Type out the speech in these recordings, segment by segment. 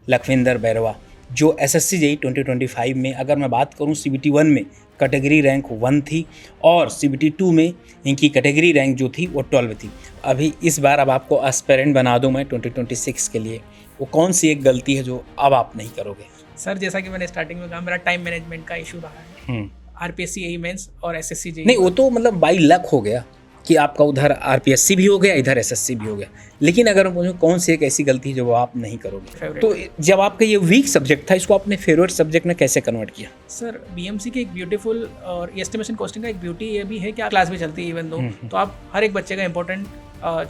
लखविंदर बैरवा, जो SSC JEE 2025 में अगर मैं बात करूं CBT 1 में कैटेगरी रैंक 1 थी और CBT 2 में इनकी कैटेगरी रैंक जो थी वो 12 थी। अभी इस बार अब आपको एस्पिरेंट बना दूं मैं 2026 के लिए, वो कौन सी एक गलती है जो अब आप नहीं करोगे? सर जैसा कि मैंने स्टार्टिंग में कहा, मेरा टाइम मैनेजमेंट का इशू रहा है। RPSC जेईई मेंस और SSC जेईई नहीं, वो तो मतलब बाई लक हो गया कि आपका उधर RPSC भी हो गया, इधर SSC भी हो गया। लेकिन अगर मैं पूछूं कौन सी एक ऐसी गलती है जो आप नहीं करोगे, तो जब आपका ये वीक सब्जेक्ट था, इसको आपने फेवरेट सब्जेक्ट में कैसे कन्वर्ट किया? सर BMC की एक ब्यूटीफुल और एस्टिमेशन कॉस्टिंग का एक ब्यूटी ये भी है कि क्लास भी चलती है इवन दो, तो आप हर एक बच्चे का इंपॉर्टेंट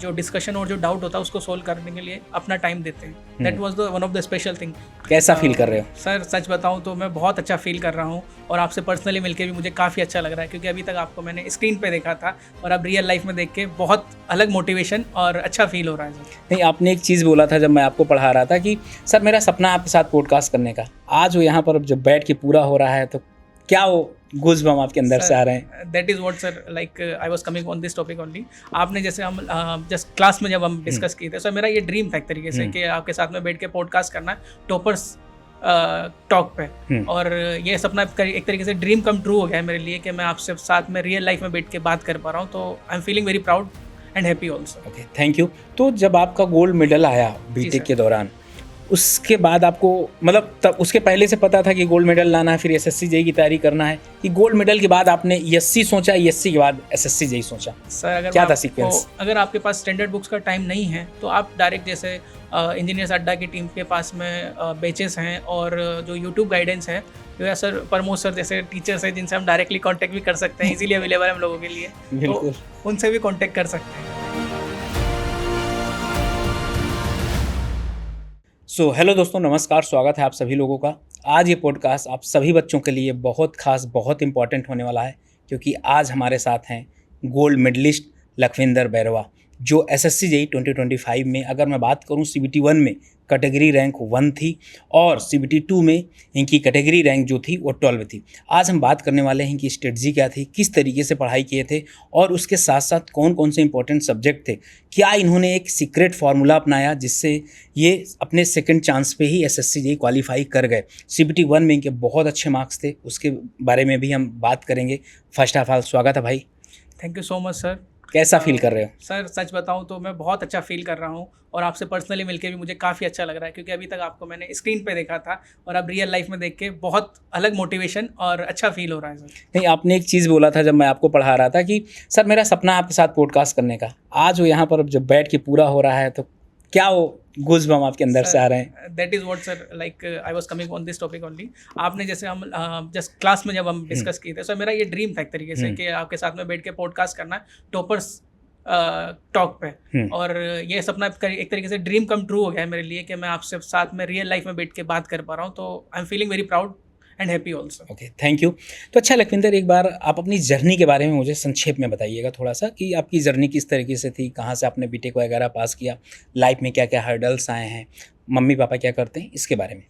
जो डिस्कशन और जो डाउट होता है उसको सोल्व करने के लिए अपना टाइम देते हैं। That was the one of the special thing. कैसा फील कर रहे हो? सर सच बताऊं तो मैं बहुत अच्छा फील कर रहा हूं और आपसे पर्सनली मिलके भी मुझे काफ़ी अच्छा लग रहा है, क्योंकि अभी तक आपको मैंने स्क्रीन पे देखा था और अब रियल लाइफ में देख के बहुत अलग मोटिवेशन और अच्छा फील हो रहा है। सर नहीं, आपने एक चीज़ बोला था जब मैं आपको पढ़ा रहा था कि सर मेरा सपना आपके साथ पॉडकास्ट करने का, आज वो यहाँ पर जब बैठ के पूरा हो रहा है, तो क्या वो गूज़बम्प आपके अंदर से आ रहे हैं? That is what sir, like I was coming on this topic only. आपने जैसे हम जस्ट क्लास में जब हम डिस्कस किए थे, सर मेरा ये ड्रीम था एक तरीके से कि आपके साथ में बैठ के पॉडकास्ट करना टॉपर्स टॉक पे, और ये सपना एक तरीके से ड्रीम कम ट्रू हो गया है मेरे लिए कि मैं आपसे साथ में रियल लाइफ में बैठ के बात कर पा रहा हूँ। तो I am feeling very proud and happy also. Okay, thank you. तो जब आपका गोल्ड मेडल आया बीटेक के दौरान, उसके बाद आपको मतलब तब उसके पहले से पता था कि गोल्ड मेडल लाना है, फिर SSC जेईई की तैयारी करना है, कि गोल्ड मेडल के बाद आपने ESC सोचा, ESC के बाद SSC जेईई सोचा? सर अगर क्या था सीक्वेंस? अगर आपके पास स्टैंडर्ड बुक्स का टाइम नहीं है तो आप डायरेक्ट जैसे इंजीनियर्स अड्डा की टीम के पास में बैचेस हैं और जो यूट्यूब गाइडेंस है, जो है सर प्रमोद सर जैसे टीचर्स हैं जिनसे हम डायरेक्टली कांटेक्ट भी कर सकते हैं, इजीली अवेलेबल है हम लोगों के लिए, तो उनसे भी कांटेक्ट कर सकते हैं। सो हेलो दोस्तों, नमस्कार, स्वागत है आप सभी लोगों का। आज ये पॉडकास्ट आप सभी बच्चों के लिए बहुत खास, बहुत इंपॉर्टेंट होने वाला है, क्योंकि आज हमारे साथ हैं गोल्ड मेडलिस्ट लखविंदर बैरवा, जो SSC जेईई 2025 में अगर मैं बात करूं CBT 1 में कैटेगरी रैंक 1 थी और CBT 2 में इनकी कैटेगरी रैंक जो थी वो 12 थी। आज हम बात करने वाले हैं कि स्ट्रेटजी क्या थी, किस तरीके से पढ़ाई किए थे और उसके साथ साथ कौन कौन से इंपॉर्टेंट सब्जेक्ट थे, क्या इन्होंने एक सीक्रेट फार्मूला अपनाया जिससे ये अपने सेकंड चांस पे ही SSC जेईई क्वालिफाई कर गए। CBT 1 में इनके बहुत अच्छे मार्क्स थे, उसके बारे में भी हम बात करेंगे। फर्स्ट ऑफ ऑल स्वागत है भाई। Thank you so much sir. कैसा फील कर रहे हो? सर सच बताऊं तो मैं बहुत अच्छा फील कर रहा हूं और आपसे पर्सनली मिलके भी मुझे काफ़ी अच्छा लग रहा है, क्योंकि अभी तक आपको मैंने स्क्रीन पे देखा था और अब रियल लाइफ में देख के बहुत अलग मोटिवेशन और अच्छा फील हो रहा है। सर नहीं, आपने एक चीज़ बोला था जब मैं आपको पढ़ा रहा था कि सर मेरा सपना आपके साथ पॉडकास्ट करने का, आज वो यहाँ पर जब बैठ के पूरा हो रहा है, तो क्या वो गूज़बम्प आपके अंदर से आ रहे हैं? That is what sir, like I was coming on this topic only. आपने जैसे हम जस्ट क्लास में जब हम डिस्कस किए थे, सर मेरा ये ड्रीम था एक तरीके से कि आपके साथ में बैठ के पॉडकास्ट करना टॉपर्स टॉक पे, और ये सपना एक तरीके से ड्रीम कम ट्रू हो गया है मेरे लिए कि मैं आपसे साथ में रियल लाइफ में बैठ के बात कर पा रहा हूँ। तो I am feeling very proud and happy also. Okay, thank you. तो अच्छा लखविंदर, एक बार आप अपनी जर्नी के बारे में मुझे संक्षेप में बताइएगा थोड़ा सा, कि आपकी जर्नी किस तरीके से थी, कहाँ से आपने बीटेक वगैरह पास किया, लाइफ में क्या क्या हर्डल्स आए हैं, मम्मी पापा क्या करते हैं, इसके बारे में।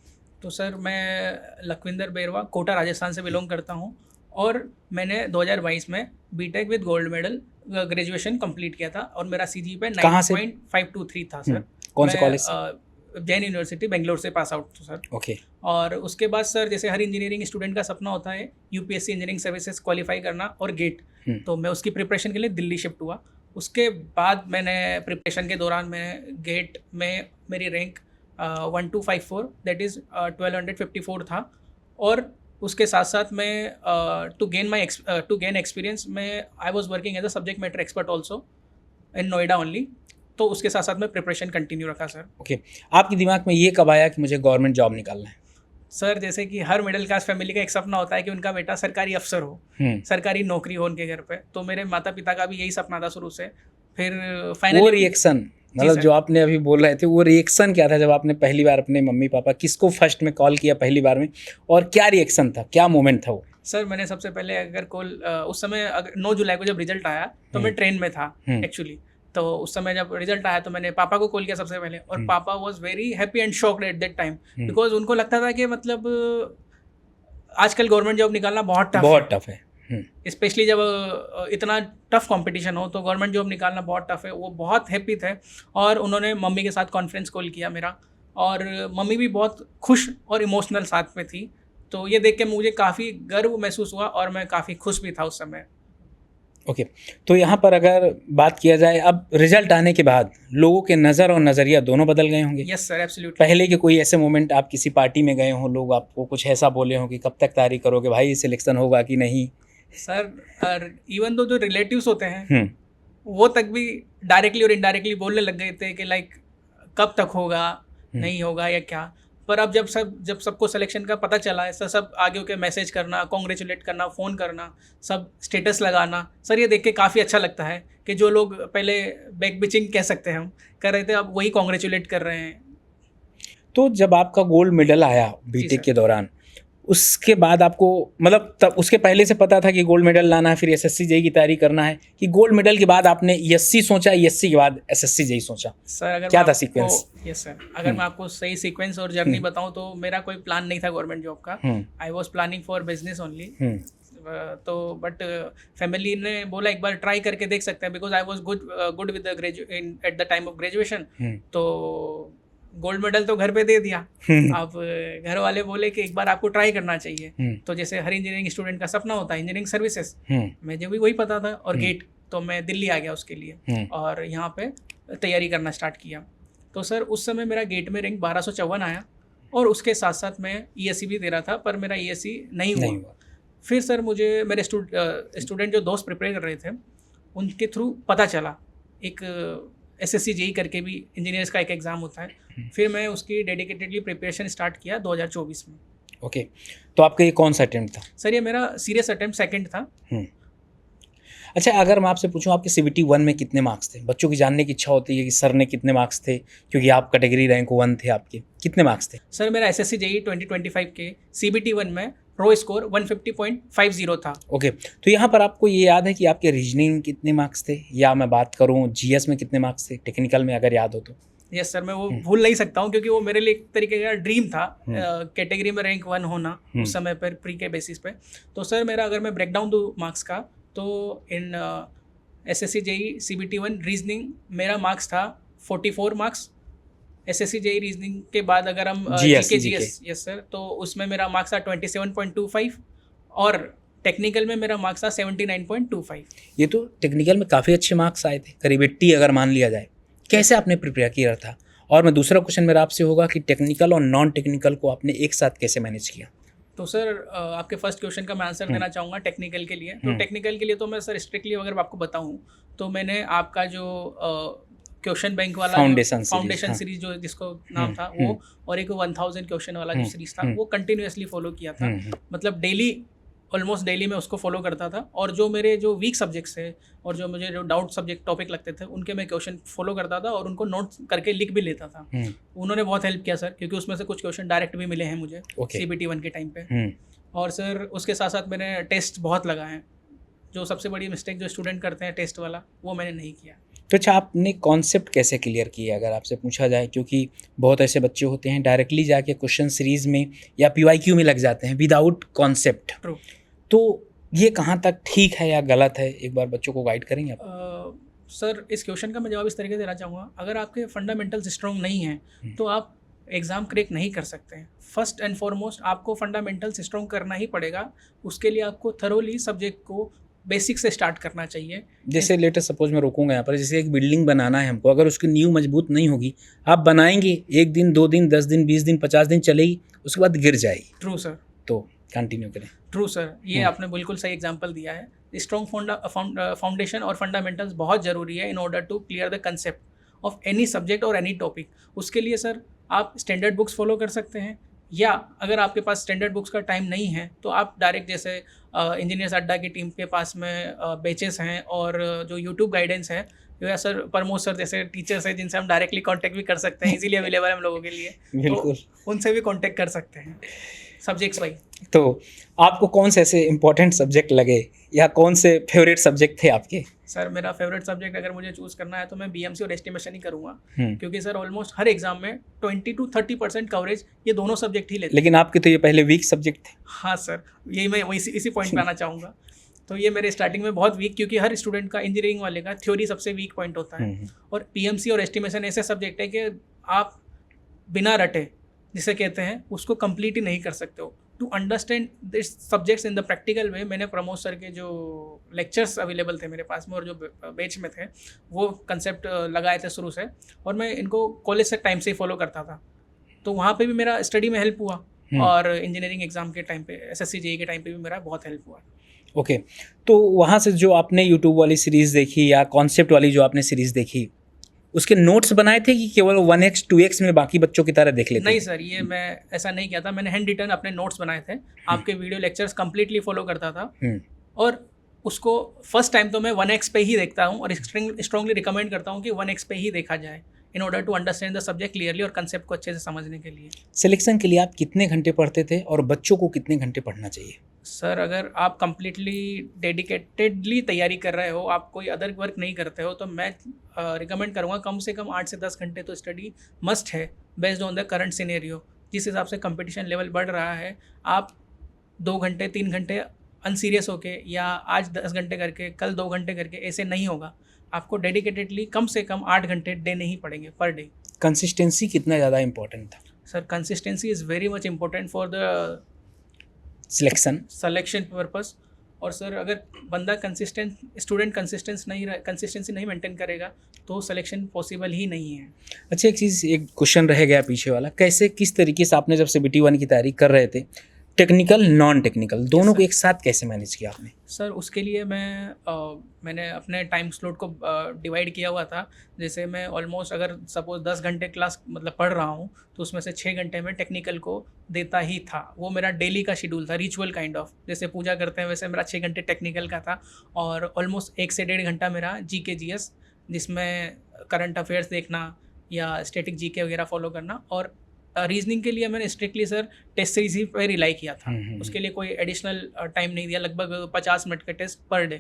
तो सर मैं लखविंदर बैरवा कोटा राजस्थान से बिलोंग करता हूँ और मैंने 2022 में BTech with gold medal graduation complete किया था और मेरा CGPA 9.523 था सर। कौन से कॉलेज? जैन यूनिवर्सिटी बेंगलोर से पास आउट था सर। ओके। और उसके बाद सर जैसे हर इंजीनियरिंग स्टूडेंट का सपना होता है UPSC इंजीनियरिंग सर्विसेज क्वालिफाई करना और गेट, तो मैं उसकी प्रिपरेशन के लिए दिल्ली शिफ्ट हुआ। उसके बाद मैंने प्रिपरेशन के दौरान मैं गेट में मेरी रैंक 1254 दैट इज़ 1254 था, और उसके साथ साथ मैं टू गेन एक्सपीरियंस में I was working as a subject matter expert also in Noida only. तो उसके साथ साथ मैं प्रिपरेशन कंटिन्यू रखा सर। ओके, आपके दिमाग में ये कब आया कि मुझे गवर्नमेंट जॉब निकालना है? सर जैसे कि हर मिडिल क्लास फैमिली का एक सपना होता है कि उनका बेटा सरकारी अफसर हो, सरकारी नौकरी हो उनके घर पे, तो मेरे माता पिता का भी यही सपना था शुरू से। फिर फाइनली वो रिएक्शन, मतलब जो आपने अभी बोल रहे थे, वो रिएक्शन क्या था जब आपने पहली बार अपने मम्मी पापा, किसको फर्स्ट में कॉल किया पहली बार में, और क्या रिएक्शन था, क्या मोमेंट था वो? सर मैंने सबसे पहले अगर कॉल उस समय 9 जुलाई को जब रिजल्ट आया तो मैं ट्रेन में था एक्चुअली, तो उस समय जब रिजल्ट आया तो मैंने पापा को कॉल किया सबसे पहले, और पापा was very happy and shocked at that time, because उनको लगता था कि मतलब आजकल गवर्नमेंट जॉब निकालना बहुत टफ है, स्पेशली जब इतना टफ कंपटीशन हो तो गवर्नमेंट जॉब निकालना बहुत टफ है। वो बहुत हैप्पी थे और उन्होंने मम्मी के साथ कॉन्फ्रेंस कॉल किया मेरा, और मम्मी भी बहुत खुश और इमोशनल साथ में थी। तो ये देख के मुझे काफ़ी गर्व महसूस हुआ और मैं काफ़ी खुश भी था उस समय। ओके, तो यहाँ पर अगर बात किया जाए अब रिजल्ट आने के बाद लोगों के नज़र और नज़रिया दोनों बदल गए होंगे। Yes sir, absolutely. पहले के कोई ऐसे मोमेंट आप किसी पार्टी में गए हों, लोग आपको कुछ ऐसा बोले हों कि कब तक तैयारी करोगे भाई, सिलेक्शन होगा कि नहीं? सर इवन दो जो रिलेटिव्स होते हैं वो तक भी डायरेक्टली और इनडायरेक्टली बोलने लग गए थे कि लाइक कब तक होगा, नहीं होगा या क्या। पर अब जब सबको सिलेक्शन का पता चला है सर, सब आगे होकर मैसेज करना, कॉन्ग्रेचुलेट करना, फ़ोन करना, सब स्टेटस लगाना, सर ये देख के काफ़ी अच्छा लगता है कि जो लोग पहले बैक बिचिंग कह सकते हैं हम कर रहे थे, अब वही कॉन्ग्रेचुलेट कर रहे हैं। तो जब आपका गोल्ड मेडल आया बीटेक के दौरान, उसके बाद आपको मतलब तब उसके पहले से पता था कि गोल्ड मेडल लाना है, फिर एसएससी जेई की तैयारी करना है, कि गोल्ड मेडल के बाद आपने एसएससी सोचा, एसएससी के बाद एसएससी जेई सोचा? सर अगर क्या था सीक्वेंस? यस सर, अगर मैं आपको सही सीक्वेंस और जर्नी बताऊं तो मेरा कोई प्लान नहीं था गवर्नमेंट जॉब का। I was planning for business only. तो बट फैमिली ने बोला एक बार ट्राई करके देख सकते हैं, because I was good with the at the time of graduation. तो गोल्ड मेडल तो घर पे दे दिया। अब घर वाले बोले कि एक बार आपको ट्राई करना चाहिए। तो जैसे हर इंजीनियरिंग स्टूडेंट का सपना होता है इंजीनियरिंग सर्विसेज, मुझे भी वही पता था, और गेट, तो मैं दिल्ली आ गया उसके लिए और यहाँ पे तैयारी करना स्टार्ट किया। तो सर उस समय मेरा गेट में रैंक 1254 आया और उसके साथ साथ मैं ईएससी भी दे रहा था, पर मेरा ईएससी नहीं हुआ। फिर सर मुझे मेरे स्टूडेंट जो दोस्त प्रिपेयर कर रहे थे उनके थ्रू पता चला एक एसएससी जेई करके भी इंजीनियर्स का एक एग्ज़ाम होता है। फिर मैं उसकी डेडिकेटेडली प्रिपरेशन स्टार्ट किया 2024 में। ओके, तो आपका ये कौन सा अटेम्प्ट था? सर ये मेरा सीरियस अटेम्प्ट सेकंड था। अच्छा, अगर मैं आपसे पूछूं आपके CBT 1 में कितने मार्क्स थे? बच्चों की जानने की इच्छा होती है कि सर ने कितने मार्क्स थे, क्योंकि आप कैटेगरी रैंक 1 थे, आपके कितने मार्क्स थे? सर मेरा एसएससी जेई 2025 के CBT 1 में रो स्कोर 150.50 था। ओके, तो यहाँ पर आपको ये याद है कि आपके रीजनिंग में कितने मार्क्स थे, या मैं बात करूँ जीएस में कितने मार्क्स थे, टेक्निकल में अगर याद हो तो? यस सर, मैं वो भूल नहीं सकता हूँ क्योंकि वो मेरे लिए एक तरीके का ड्रीम था कैटेगरी में रैंक 1 होना उस समय पर प्री के बेसिस पे। तो सर मेरा अगर मैं ब्रेकडाउन दूँ मार्क्स का, तो इन एसएससी जेई CBT 1 रीजनिंग मेरा मार्क्स था 44 मार्क्स। एसएससी जेई रीजनिंग के बाद अगर हम जीएस यस सर, तो उसमें मेरा मार्क्स था 27.25 और टेक्निकल में मेरा मार्क्स था 79.25। ये तो टेक्निकल में काफ़ी अच्छे मार्क्स आए थे, करीब 80 अगर मान लिया जाए। कैसे आपने प्रिपेयर किया था? और मैं दूसरा क्वेश्चन मेरा आपसे होगा कि टेक्निकल और नॉन टेक्निकल को आपने एक साथ कैसे मैनेज किया? तो सर आपके फर्स्ट क्वेश्चन का मैं आंसर देना चाहूँगा टेक्निकल के लिए। तो टेक्निकल के लिए तो मैं सर स्ट्रिक्टली अगर आपको बताऊँ तो मैंने आपका जो क्वेश्चन बैंक वाला फाउंडेशन सीरीज जो जिसको नाम था वो, और एक 1000 क्वेश्चन वाला जो सीरीज था वो कंटिन्यूअसली फॉलो किया था। मतलब डेली, ऑलमोस्ट डेली में उसको फॉलो करता था। और जो मेरे जो वीक सब्जेक्ट्स थे और जो मुझे जो डाउट सब्जेक्ट टॉपिक लगते थे उनके मैं क्वेश्चन फॉलो करता था और उनको नोट करके लिख भी लेता था। उन्होंने बहुत हेल्प किया सर, क्योंकि उसमें से कुछ क्वेश्चन डायरेक्ट भी मिले हैं मुझे CBT 1 के टाइम पे। और सर उसके साथ साथ मैंने टेस्ट बहुत लगाए हैं। जो सबसे बड़ी मिस्टेक जो स्टूडेंट करते हैं टेस्ट वाला, वो मैंने नहीं किया। तो अच्छा, आपने कॉन्सेप्ट कैसे क्लियर किया अगर आपसे पूछा जाए? क्योंकि बहुत ऐसे बच्चे होते हैं डायरेक्टली जाके क्वेश्चन सीरीज में या PYQ में लग जाते हैं विदाउट कॉन्सेप्ट। ट्रू। तो ये कहाँ तक ठीक है या गलत है, एक बार बच्चों को गाइड करेंगे आप? सर इस क्वेश्चन का मैं जवाब इस तरीके से देना चाहूँगा, अगर आपके फंडामेंटल्स स्ट्रॉन्ग नहीं हैं तो आप एग्ज़ाम क्रैक नहीं कर सकते हैं। फर्स्ट एंड फॉरमोस्ट आपको फंडामेंटल्स स्ट्रॉन्ग करना ही पड़ेगा। उसके लिए आपको थरोली सब्जेक्ट को बेसिक से स्टार्ट करना चाहिए। जैसे लेटेस्ट सपोज मैं रोकूंगा यहाँ पर, जैसे एक बिल्डिंग बनाना है हमको, अगर उसकी नींव मजबूत नहीं होगी, आप बनाएंगे 1 दिन 2 दिन 10 दिन 20 दिन 50 दिन चलेगी, उसके बाद गिर जाएगी। True sir. तो कंटिन्यू करें। ट्रू सर, ये आपने बिल्कुल सही एग्जांपल दिया है। स्ट्रॉन्ग फाउंडेशन और फंडामेंटल्स बहुत ज़रूरी है in order to clear the concept of any subject और एनी टॉपिक। उसके लिए सर आप स्टैंडर्ड बुक्स फॉलो कर सकते हैं, या अगर आपके पास स्टैंडर्ड बुक्स का टाइम नहीं है तो आप डायरेक्ट जैसे इंजीनियर्स अड्डा की टीम के पास में बैचेस हैं और जो यूट्यूब गाइडेंस है, या सर प्रमोद सर जैसे टीचर्स हैं जिनसे हम डायरेक्टली कांटेक्ट भी कर सकते हैं, इजीली अवेलेबल है हम लोगों के लिए। बिल्कुल, तो उनसे भी कांटेक्ट कर सकते हैं सब्जेक्ट्स वाइज। तो आपको कौन से ऐसे इंपॉर्टेंट सब्जेक्ट लगे या कौन से फेवरेट सब्जेक्ट थे आपके? सर मेरा फेवरेट सब्जेक्ट अगर मुझे चूज़ करना है तो मैं BMC और एस्टिमेशन ही करूँगा, क्योंकि सर ऑलमोस्ट हर एग्जाम में 20 to 30% कवरेज ये दोनों सब्जेक्ट ही लेते हैं। लेकिन आपके तो ये पहले वीक सब्जेक्ट थे। हाँ सर, यही मैं इसी पॉइंट पे आना चाहूँगा। तो ये मेरे स्टार्टिंग में बहुत वीक, क्योंकि हर स्टूडेंट का इंजीनियरिंग वाले का थ्योरी सबसे वीक पॉइंट होता है, और PMC और एस्टिमेशन ऐसे सब्जेक्ट है कि आप बिना रटे जिसे कहते हैं उसको कंप्लीट ही नहीं कर सकते हो। To understand this subjects in the practical way, मैंने प्रमोद सर के जो लेक्चर्स अवेलेबल थे मेरे पास में और जो बैच में थे वो कंसेप्ट लगाए थे शुरू से, और मैं इनको कॉलेज से टाइम से ही फॉलो करता था। तो वहाँ पे भी मेरा स्टडी में हेल्प हुआ और इंजीनियरिंग एग्जाम के टाइम पे, SSC JEE के टाइम पे भी मेरा बहुत हेल्प हुआ। ओके तो वहाँ से जो आपने यूट्यूब वाली सीरीज़ देखी या कॉन्सेप्ट वाली जो आपने सीरीज़ देखी, उसके नोट्स बनाए थे कि केवल 1x 2x में बाकी बच्चों की तरह देख लेते? नहीं सर, ये मैं ऐसा नहीं किया था। मैंने हैंड रिटन अपने नोट्स बनाए थे, आपके वीडियो लेक्चर्स कंप्लीटली फॉलो करता था, और उसको फर्स्ट टाइम तो मैं 1x पे ही देखता हूँ और स्ट्रांगली रिकमेंड करता हूँ कि 1x पे ही देखा जाए in order to understand the subject clearly और कंसेप्ट को अच्छे से समझने के लिए। सिलेक्शन के लिए आप कितने घंटे पढ़ते थे और बच्चों को कितने घंटे पढ़ना चाहिए? सर, अगर आप कंप्लीटली डेडिकेटेडली तैयारी कर रहे हो, आप कोई अदर वर्क नहीं करते हो, तो मैं रिकमेंड करूँगा कम से कम 8 से 10 घंटे तो स्टडी मस्ट है, based on the current scenario. जिस हिसाब से कंपटीशन लेवल बढ़ रहा है, आप 2 घंटे 3 घंटे अनसीरियस होके या आज 10 घंटे करके कल 2 घंटे करके ऐसे नहीं होगा। आपको डेडिकेटेडली कम से कम 8 घंटे देने ही पड़ेंगे पर डे। कंसिस्टेंसी कितना ज़्यादा इंपॉर्टेंट था? Sir, consistency is very much important for the selection purpose. और सर, अगर बंदा स्टूडेंट कंसिस्टेंसी नहीं मेंटेन करेगा तो सिलेक्शन पॉसिबल ही नहीं है। अच्छा, एक क्वेश्चन रह गया पीछे वाला, कैसे किस तरीके से आपने जब CBT 1 की तैयारी कर रहे थे, टेक्निकल नॉन टेक्निकल दोनों को एक साथ कैसे मैनेज किया आपने? सर, उसके लिए मैंने अपने टाइम स्लॉट को डिवाइड किया हुआ था। जैसे मैं ऑलमोस्ट अगर सपोज 10 घंटे क्लास मतलब पढ़ रहा हूँ तो उसमें से 6 घंटे में टेक्निकल को देता ही था। वो मेरा डेली का शेड्यूल था, रिचुअल काइंड ऑफ। जैसे पूजा करते हैं वैसे मेरा 6 घंटे टेक्निकल का था, और ऑलमोस्ट 1 से 1.5 घंटा मेरा GK GS, जिसमें करंट अफेयर्स देखना या स्टैटिक GK वगैरह फॉलो करना। और रीजनिंग के लिए मैंने स्ट्रिक्टली सर टेस्ट सीरीज ही पे रिलाई किया था। उसके लिए कोई एडिशनल टाइम नहीं दिया, लगभग 50 मिनट के टेस्ट पर डे।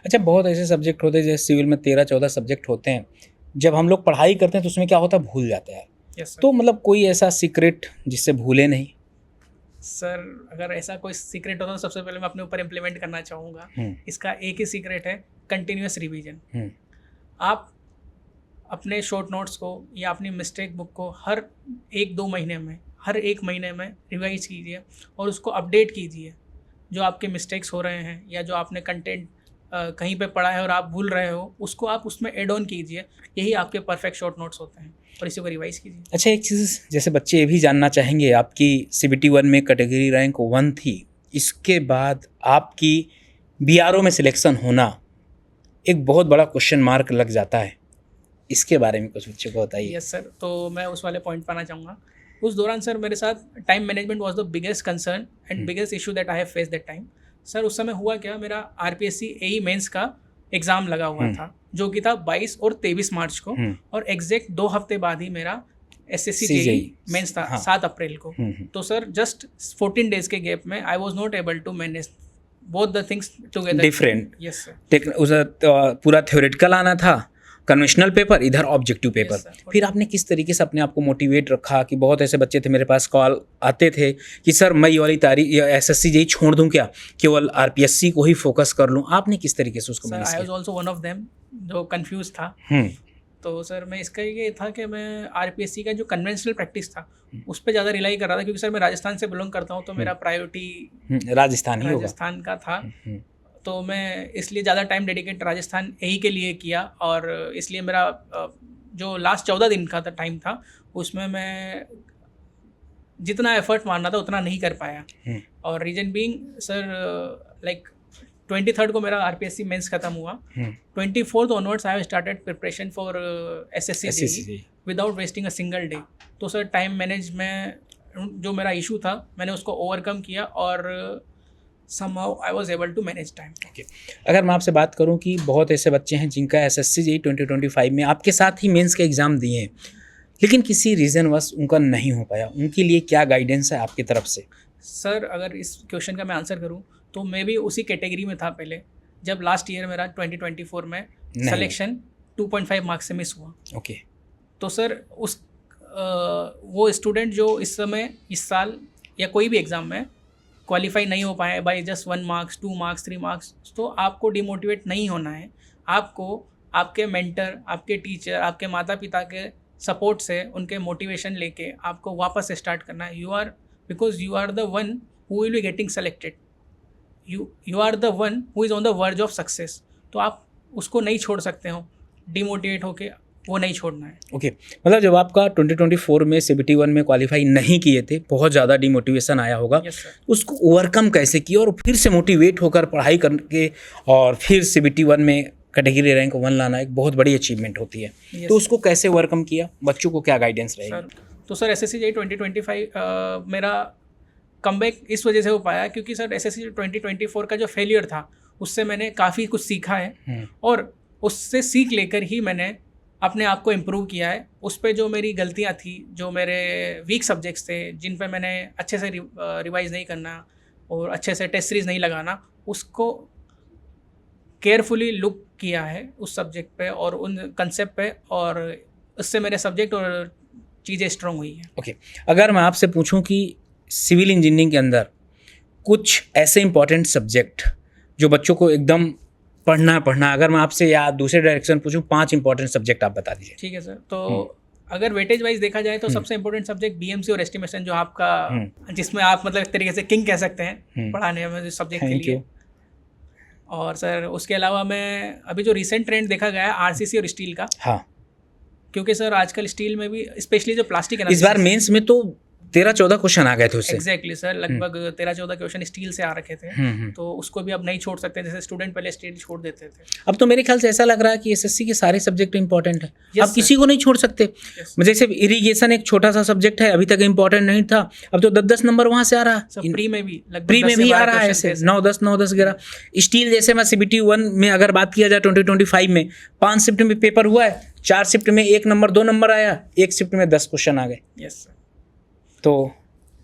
अच्छा, बहुत ऐसे सब्जेक्ट होते हैं जैसे सिविल में 13-14 सब्जेक्ट होते हैं, जब हम लोग पढ़ाई करते हैं तो उसमें क्या होता है, भूल जाता है। Yes sir. तो मतलब कोई ऐसा सीक्रेट जिससे भूले नहीं? सर, अगर ऐसा कोई सीक्रेट होता तो सबसे पहले मैं अपने ऊपर इम्प्लीमेंट करना चाहूँगा। इसका एक ही सीक्रेट है, कंटिन्यूस रिवीजन। आप अपने शॉर्ट नोट्स को या अपनी मिस्टेक बुक को हर 1-2 महीने में, हर 1 महीने में रिवाइज कीजिए और उसको अपडेट कीजिए। जो आपके मिस्टेक्स हो रहे हैं या जो आपने कंटेंट कहीं पे पढ़ा है और आप भूल रहे हो, उसको आप उसमें एड ऑन कीजिए। यही आपके परफेक्ट शॉर्ट नोट्स होते हैं, और इसी को रिवाइज कीजिए। अच्छा, एक चीज़ जैसे बच्चे ये भी जानना चाहेंगे, आपकी CBT 1 में कैटेगरी रैंक 1 थी, इसके बाद आपकी BRO में सिलेक्शन होना एक बहुत बड़ा क्वेश्चन मार्क लग जाता है, इसके बारे में कुछ बच्चों को बताइए। यस सर, तो मैं उस वाले पॉइंट पर आना चाहूँगा। उस दौरान सर मेरे साथ time management was the biggest concern and biggest issue that I have face that time. Sir, उस समय हुआ क्या, मेरा RPSC AE मेंस का एग्ज़ाम लगा हुआ था, जो कि था 22 और 23 मार्च को, और एग्जैक्ट 2 हफ्ते बाद ही मेरा SSC JEE मेंस था, 7 अप्रैल को। तो सर, जस्ट 14 डेज के गैप में I was not able to manage both the things together. Different. Yes sir. उधर पूरा थ्योरेटिकल आना था, कन्वेंशनल पेपर, इधर ऑब्जेक्टिव पेपर। फिर आपने किस तरीके से अपने आप को मोटिवेट रखा? कि बहुत ऐसे बच्चे थे, मेरे पास कॉल आते थे कि सर मैं ये वाली SSC JEE छोड़ दूं क्या, केवल RPSC को ही फोकस कर लूं। आपने किस तरीके से उसको मैनेज किया? I was also one of them जो कंफ्यूज था। तो सर, मैं इसका ये था कि मैं RPSC का जो कन्वेंशनल प्रैक्टिस था उस पर ज़्यादा रिलाई कर रहा था, क्योंकि सर मैं राजस्थान से बिलोंग करता हूँ, तो मेरा प्रायोरिटी राजस्थान का था। तो मैं इसलिए ज़्यादा टाइम डेडिकेट राजस्थान यही के लिए किया, और इसलिए मेरा जो लास्ट 14 दिन का टाइम था उसमें मैं जितना एफर्ट मारना था उतना नहीं कर पाया। और reason being sir, like 23rd को मेरा RPSC मेंस खत्म हुआ, 24th onwards I have started preparation for SSC JEE without wasting a single day. तो सर, टाइम मैनेज में जो मेरा इशू था मैंने उसको ओवरकम किया, और somehow I was able to manage time. Okay. अगर मैं आपसे बात करूं कि बहुत ऐसे बच्चे हैं जिनका SSC JEE 2025 में आपके साथ ही मेंस के एग्ज़ाम दिए हैं, लेकिन किसी रीज़न वश उनका नहीं हो पाया, उनके लिए क्या गाइडेंस है आपकी तरफ से? सर, अगर इस क्वेश्चन का मैं आंसर करूं तो मैं भी उसी कैटेगरी में था पहले, जब लास्ट ईयर मेरा 2024 में सिलेक्शन 2.5 मार्क्स से मिस हुआ। ओके। तो सर, वो स्टूडेंट जो इस समय इस साल या कोई भी एग्ज़ाम में क्वालिफाई नहीं हो पाए by just 1 marks 2 marks 3 marks, तो आपको डिमोटिवेट नहीं होना है। आपको आपके मेंटर, आपके टीचर, आपके माता पिता के सपोर्ट से, उनके मोटिवेशन लेके आपको वापस से स्टार्ट करना है. Because you are the one who will be getting selected. You are the one who is on the verge of success. तो आप उसको नहीं छोड़ सकते हो, डिमोटिवेट होके वो नहीं छोड़ना है. ओके मतलब जब आपका 2024 में CBT1 में क्वालिफाई नहीं किए थे, बहुत ज़्यादा डिमोटिवेशन आया होगा. Yes, sir. उसको ओवरकम कैसे किया और फिर से मोटिवेट होकर पढ़ाई करके और फिर CBT1 में कैटेगरी रैंक 1 लाना एक बहुत बड़ी अचीवमेंट होती है. Yes, तो उसको कैसे ओवरकम किया, बच्चों को क्या गाइडेंस रहेगी? सर तो सर SSC 2025 मेरा कमबैक इस वजह से हो पाया क्योंकि सर SSC 2024 का जो फेलियर था उससे मैंने काफ़ी कुछ सीखा है और उससे सीख लेकर ही मैंने अपने आप को इम्प्रूव किया है. उस पे जो मेरी गलतियाँ थी, जो मेरे वीक सब्जेक्ट्स थे, जिन पे मैंने अच्छे से रिवाइज नहीं करना और अच्छे से टेस्ट सीरीज नहीं लगाना, उसको केयरफुली लुक किया है उस सब्जेक्ट पे और उन कंसेप्ट पे, और उससे मेरे सब्जेक्ट और चीज़ें स्ट्रॉन्ग हुई हैं. ओके अगर मैं आपसे पूछूं कि सिविल इंजीनियरिंग के अंदर कुछ ऐसे इंपॉर्टेंट सब्जेक्ट जो बच्चों को एकदम पढ़ना, अगर मैं आपसे या दूसरे डायरेक्शन पूछूं 5 इंपॉर्टेंट सब्जेक्ट आप बता दीजिए. ठीक है सर. तो अगर वेटेज वाइज देखा जाए तो सबसे इंपॉर्टेंट सब्जेक्ट BMC और एस्टिमेशन, जो आपका जिसमें आप मतलब एक तरीके से किंग कह सकते हैं पढ़ाने में सब्जेक्ट के लिए. और सर उसके अलावा मैं अभी जो रिसेंट ट्रेंड देखा गया है RCC और स्टील का. हाँ, क्योंकि सर आजकल स्टील में भी स्पेशली जो प्लास्टिक इस बार मेंस में तो 13-14 क्वेश्चन आ गए थे उससे. एग्जैक्टली सर, लगभग 13-14 क्वेश्चन स्टील से आ रखे थे. तो उसको भी अब नहीं छोड़ सकते, जैसे स्टूडेंट पहले स्टील छोड़ देते थे. अब तो मेरे ख्याल से ऐसा लग रहा है कि SSC के सारे सब्जेक्ट इंपॉर्टेंट है. Yes, अब किसी को नहीं छोड़ सकते. जैसे इरिगेशन एक छोटा सा सब्जेक्ट है, अभी तक इंपॉर्टेंट नहीं था, अब तो 10-10 नंबर वहां से आ रहा है. प्री में भी लगभग प्री में भी आ रहा है ऐसे 9-10 9-10 स्टील. जैसे मैं CBT1 में अगर बात किया जाए 2025 में 5 शिफ्ट में पेपर हुआ है, 4 शिफ्ट में 1 नंबर 2 नंबर आया, 1 शिफ्ट में 10 क्वेश्चन आ गए. Yes sir. तो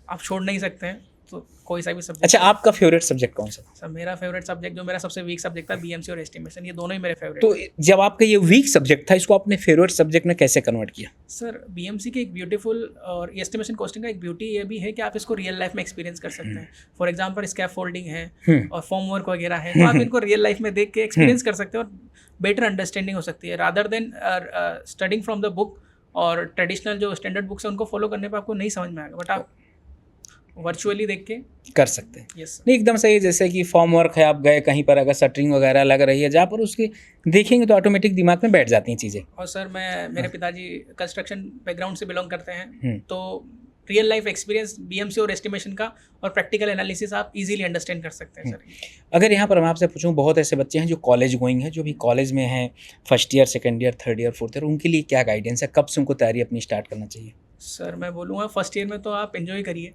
आप छोड़ नहीं सकते हैं, तो कोई सा भी सब्जेक्ट. अच्छा, आपका फेवरेट सब्जेक्ट कौन सा? सर मेरा फेवरेट सब्जेक्ट, जो मेरा सबसे वीक सब्जेक्ट था, BMC और एस्टिमेशन, ये दोनों ही मेरे फेवरेट. तो जब आपका ये वीक सब्जेक्ट था, इसको आपने फेवरेट सब्जेक्ट में कैसे कन्वर्ट किया? सर BMC की एक ब्यूटीफुल और एस्टिमेशन कॉस्टिंग का एक ब्यूटी ये भी है कि आप इसको रियल लाइफ में एक्सपीरियंस कर सकते हैं. फॉर एग्जाम्पल स्कैप फोल्डिंग है और फॉर्म वर्क वगैरह है, तो आप इनको रियल लाइफ में देख के एक्सपीरियंस कर सकते हैं और बेटर अंडरस्टैंडिंग हो सकती है, rather than studying from the book. और ट्रेडिशनल जो स्टैंडर्ड बुक्स है उनको फॉलो करने पर आपको नहीं समझ में आएगा, बट आप वर्चुअली देख के कर सकते हैं. यस नहीं, एकदम सही. जैसे कि फॉर्म वर्क है, आप गए कहीं पर, अगर शटरिंग वगैरह लग रही है जहाँ पर, उसके देखेंगे तो ऑटोमेटिक दिमाग में बैठ जाती हैं चीज़ें. और सर मेरे पिताजी कंस्ट्रक्शन बैकग्राउंड से बिलोंग करते हैं, तो रियल लाइफ एक्सपीरियंस BMC और एस्टिमेशन का और प्रैक्टिकल एनालिसिस आप इजीली अंडरस्टैंड कर सकते हैं सर. अगर यहाँ पर मैं आपसे पूछूं, बहुत ऐसे बच्चे हैं जो कॉलेज गोइंग है, जो भी कॉलेज में हैं, first year, second year, third year, fourth year, उनके लिए क्या गाइडेंस है, कब से उनको तैयारी अपनी स्टार्ट करना चाहिए? सर मैं बोलूँगा फर्स्ट ईयर में तो आप एंजॉय करिए.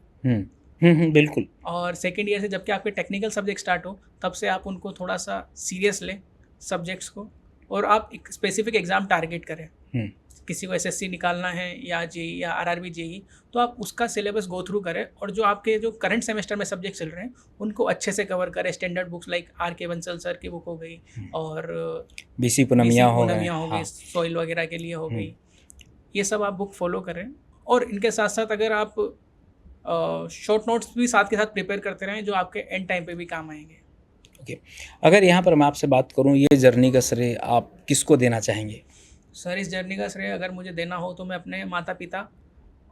बिल्कुल. और सेकेंड ईयर से जबकि आपके टेक्निकल सब्जेक्ट स्टार्ट हो, तब से आप उनको थोड़ा सा सीरियस लें सब्जेक्ट्स को, और आप एक स्पेसिफिक एग्ज़ाम टारगेट करें. किसी को SSC निकालना है या JEE या RRB JEE, तो आप उसका सिलेबस गो थ्रू करें, और जो आपके जो करंट सेमेस्टर में सब्जेक्ट चल रहे हैं उनको अच्छे से कवर करें. Standard books like RK Bansal sir की बुक हो गई, और BC पूनमिया हो गई, सॉइल वगैरह के लिए हो गई, ये सब आप बुक फॉलो करें. और इनके साथ साथ अगर आप शॉर्ट नोट्स भी साथ के साथ प्रिपेयर करते रहें, जो आपके एंड टाइम पे भी काम आएंगे. ओके अगर यहाँ पर मैं आपसे बात करूँ, ये जर्नी का श्रेय आप किसको देना चाहेंगे? सर इस जर्नी का श्रेय अगर मुझे देना हो तो मैं अपने माता पिता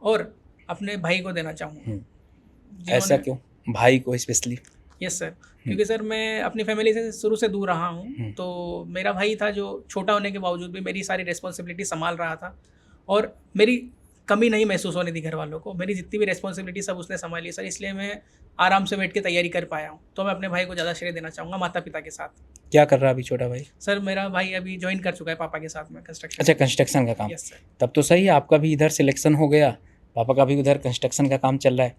और अपने भाई को देना चाहूँगा. ऐसा क्यों भाई को स्पेशली? यस सर, क्योंकि सर मैं अपनी फैमिली से शुरू से दूर रहा हूँ, तो मेरा भाई था जो छोटा होने के बावजूद भी मेरी सारी रिस्पॉन्सिबिलिटी संभाल रहा था, और मेरी कमी नहीं महसूस होने दी घर वालों को. मेरी जितनी भी रिस्पॉन्सिबिलिटी सब उसने संभाली सर, इसलिए मैं आराम से बैठ के तैयारी कर पाया हूँ. तो मैं अपने भाई को ज़्यादा श्रेय देना चाहूँगा माता पिता के साथ. क्या कर रहा है अभी छोटा भाई? सर मेरा भाई अभी ज्वाइन कर चुका है पापा के साथ में कंस्ट्रक्शन. अच्छा, कंस्ट्रक्शन का काम. Yes sir. तब तो सही है, आपका भी इधर सिलेक्शन हो गया, पापा का भी उधर कंस्ट्रक्शन का काम चल रहा है.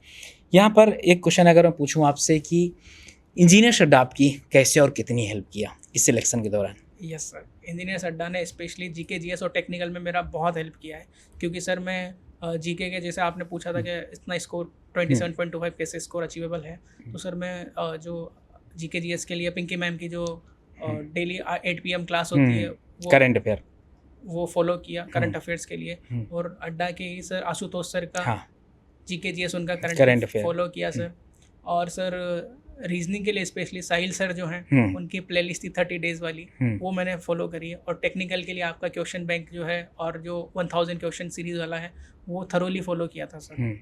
यहाँ पर एक क्वेश्चन अगर मैं पूछूँ आपसे कि इंजीनियर अड्डा आपकी कैसे और कितनी हेल्प किया इस सिलेक्शन के दौरान? यस सर, इंजीनियर्स अड्डा ने स्पेशली GK GS और टेक्निकल में मेरा बहुत हेल्प किया है, क्योंकि सर मैं GK के, जैसे आपने पूछा था कि इतना स्कोर 27.25 कैसे स्कोर अचीवेबल है, तो सर मैं जो GK GS के लिए पिंकी मैम की जो डेली 8 PM क्लास होती है, वो करंट अफेयर, वो फॉलो किया करंट अफेयर्स के लिए. और अड्डा के ही सर आशुतोष सर का GK GS उनका करंट अफेयर फॉलो किया सर. और सर रीजनिंग के लिए स्पेशली साहिल सर जो हैं उनकी प्लेलिस्ट थी 30 डेज वाली, वो मैंने फॉलो करी है। और टेक्निकल के लिए आपका क्वेश्चन बैंक जो है और जो 1000 क्वेश्चन सीरीज वाला है वो थरोली फॉलो किया था सर।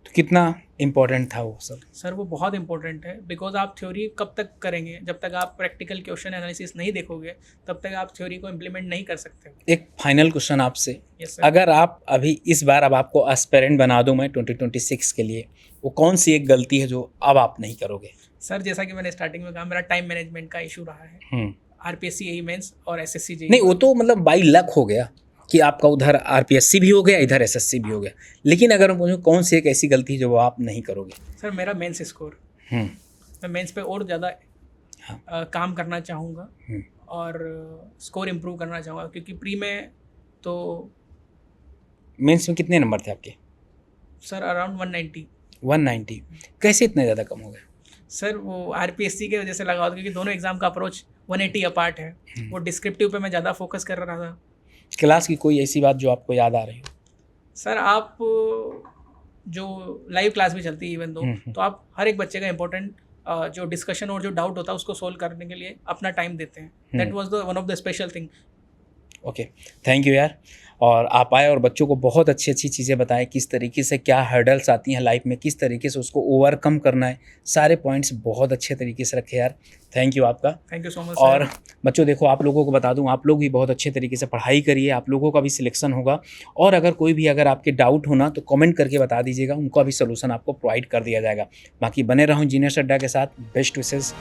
तो कितना इम्पोर्टेंट था वो सब? सर वो बहुत इंपॉर्टेंट है, बिकॉज आप थ्योरी कब तक करेंगे, जब तक आप प्रैक्टिकल क्वेश्चन एनालिसिस नहीं देखोगे तब तक आप थ्योरी को इम्प्लीमेंट नहीं कर सकते। एक फाइनल क्वेश्चन आपसे, यस सर। अगर आप अभी इस बार अब आपको एस्पिरेंट बना दूं मैं 2026 के लिए, वो कौन सी एक गलती है जो अब आप नहीं करोगे? सर जैसा कि मैंने स्टार्टिंग में कहा, मेरा टाइम मैनेजमेंट का इशू रहा है। आरपीएससी जेईई मेंस और एसएससी जेईई नहीं, वो तो मतलब बाई लक हो गया कि आपका उधर आरपीएससी भी हो गया, इधर एसएससी भी हो गया, लेकिन अगर मुझे कौन सी एक ऐसी गलती जो आप नहीं करोगे? सर मेरा मेंस स्कोर, मैं मेंस पे और ज़्यादा काम करना चाहूँगा और स्कोर इम्प्रूव करना चाहूँगा, क्योंकि प्री में तो मेंस में कितने नंबर थे आपके? Sir around 190। 190 कैसे इतने ज़्यादा कम हो गए? सर वो आरपीएससी के वजह से लगा हुआ था, क्योंकि दोनों एग्जाम का अप्रोच 180 अपार्ट है। वो डिस्क्रिप्टिव पे मैं ज़्यादा फोकस कर रहा था। क्लास की कोई ऐसी बात जो आपको याद आ रही हो? सर आप जो लाइव क्लास भी चलती है इवन दो, तो आप हर एक बच्चे का इंपॉर्टेंट जो डिस्कशन और जो डाउट होता है उसको सोल्व करने के लिए अपना टाइम देते हैं। That was the one of the special thing. Okay, thank you यार। और आप आए और बच्चों को बहुत अच्छी अच्छी चीज़ें बताएं, किस तरीके से क्या हर्डल्स आती हैं लाइफ में, किस तरीके से उसको ओवरकम करना है, सारे पॉइंट्स बहुत अच्छे तरीके से रखे यार। थैंक यू आपका। Thank you so much. और बच्चों देखो, आप लोगों को बता दूं, आप लोग भी बहुत अच्छे तरीके से पढ़ाई करिए, आप लोगों का भी सिलेक्शन होगा। और अगर कोई भी अगर आपके डाउट होना तो कमेंट करके बता दीजिएगा, उनका भी सोल्यूशन आपको प्रोवाइड कर दिया जाएगा। बाकी बने रहो इंजीनियर अड्डा के साथ। Best wishes.